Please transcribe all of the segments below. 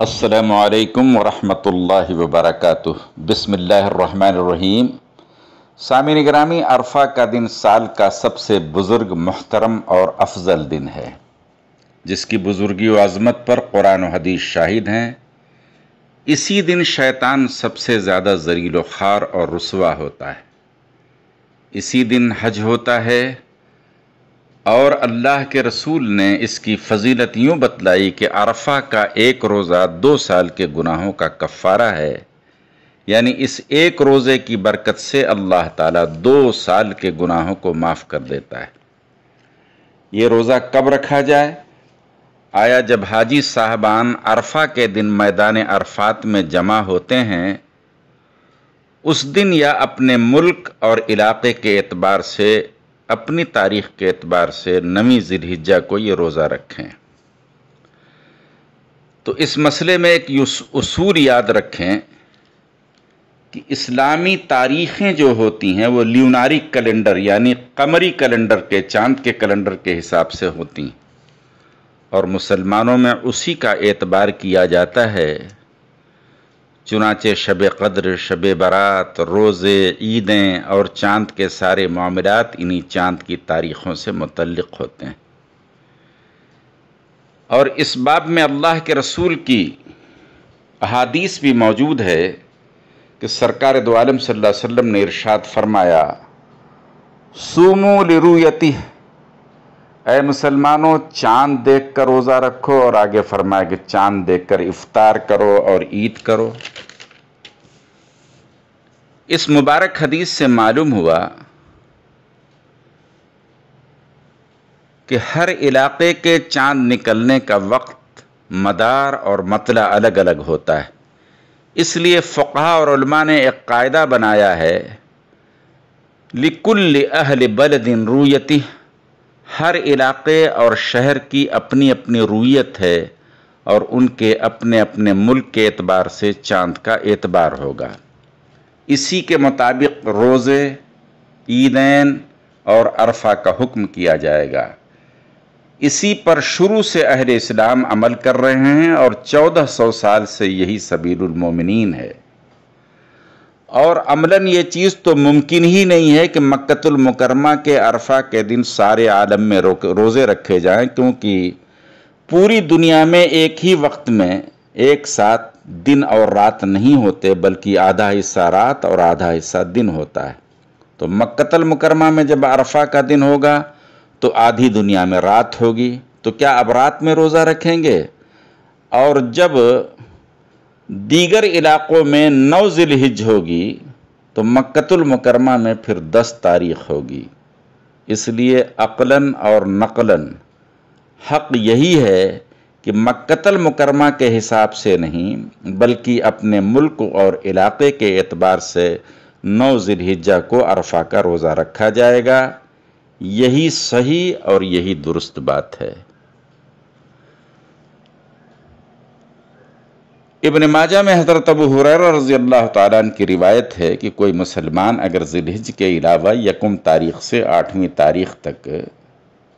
السلام علیکم ورحمۃ اللہ وبرکاتہ۔ بسم اللہ الرحمن الرحیم۔ سامعین گرامی، عرفہ کا دن سال کا سب سے بزرگ، محترم اور افضل دن ہے، جس کی بزرگی و عظمت پر قرآن و حدیث شاہد ہیں۔ اسی دن شیطان سب سے زیادہ ذلیل و خوار اور رسوا ہوتا ہے۔ اسی دن حج ہوتا ہے، اور اللہ کے رسول نے اس کی فضیلت یوں بتلائی کہ عرفہ کا ایک روزہ 2 سال کے گناہوں کا کفارہ ہے، یعنی اس ایک روزے کی برکت سے اللہ تعالیٰ 2 سال کے گناہوں کو معاف کر دیتا ہے۔ یہ روزہ کب رکھا جائے؟ آیا جب حاجی صاحبان عرفہ کے دن میدان عرفات میں جمع ہوتے ہیں، اس دن یا اپنے ملک اور علاقے کے اعتبار سے، اپنی تاریخ کے اعتبار سے 9 ذی الحجہ کو یہ روزہ رکھیں۔ تو اس مسئلے میں ایک اصول یاد رکھیں کہ اسلامی تاریخیں جو ہوتی ہیں وہ لیوناری کیلنڈر یعنی قمری کیلنڈر کے، چاند کے کیلنڈر کے حساب سے ہوتی ہیں، اور مسلمانوں میں اسی کا اعتبار کیا جاتا ہے۔ چنانچہ شب قدر، شب برات، روزے، عیدیں اور چاند کے سارے معاملات انہی چاند کی تاریخوں سے متعلق ہوتے ہیں۔ اور اس باب میں اللہ کے رسول کی احادیث بھی موجود ہے کہ سرکار دو عالم صلی اللہ علیہ وسلم نے ارشاد فرمایا، صوموا لرؤیتہ، اے مسلمانوں چاند دیکھ کر روزہ رکھو، اور آگے فرمایا کہ چاند دیکھ کر افطار کرو اور عید کرو۔ اس مبارک حدیث سے معلوم ہوا کہ ہر علاقے کے چاند نکلنے کا وقت، مدار اور مطلع الگ الگ ہوتا ہے۔ اس لیے فقہا اور علماء نے ایک قاعدہ بنایا ہے، لِكُلِّ أَهْلِ بَلَدٍ رُؤْيَتِهْ، ہر علاقے اور شہر کی اپنی اپنی رویت ہے، اور ان کے اپنے اپنے ملک کے اعتبار سے چاند کا اعتبار ہوگا۔ اسی کے مطابق روزے، عیدین اور عرفہ کا حکم کیا جائے گا۔ اسی پر شروع سے اہل اسلام عمل کر رہے ہیں، اور 1400 سال سے یہی سبیل المومنین ہے۔ اور عملاً یہ چیز تو ممکن ہی نہیں ہے کہ مکۃ المکرمہ کے عرفہ کے دن سارے عالم میں روزے رکھے جائیں، کیونکہ پوری دنیا میں ایک ہی وقت میں ایک ساتھ دن اور رات نہیں ہوتے، بلکہ آدھا حصہ رات اور آدھا حصہ دن ہوتا ہے۔ تو مکۃ المکرمہ میں جب عرفہ کا دن ہوگا تو آدھی دنیا میں رات ہوگی، تو کیا اب رات میں روزہ رکھیں گے؟ اور جب دیگر علاقوں میں 9 ذی الحجہ ہوگی تو مکۃ المکرمہ میں پھر 10 تاریخ ہوگی۔ اس لیے عقلاً اور نقلاً حق یہی ہے کہ مکۃ المکرمہ کے حساب سے نہیں، بلکہ اپنے ملک اور علاقے کے اعتبار سے 9 ذی الحجہ کو عرفہ کا روزہ رکھا جائے گا۔ یہی صحیح اور یہی درست بات ہے۔ ابن ماجہ میں حضرت ابو ہریرہ رضی اللہ تعالیٰ عنہ کی روایت ہے کہ کوئی مسلمان اگر ذی الحجہ کے علاوہ 1 تاریخ سے 8ویں تاریخ تک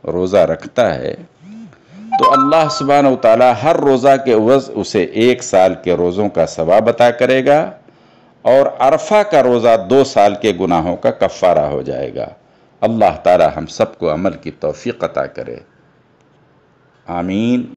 روزہ رکھتا ہے تو اللہ سبحانہ وتعالیٰ ہر روزہ کے عوض اسے 1 سال کے روزوں کا ثواب عطا کرے گا، اور عرفہ کا روزہ 2 سال کے گناہوں کا کفارہ ہو جائے گا۔ اللہ تعالیٰ ہم سب کو عمل کی توفیق عطا کرے، آمین۔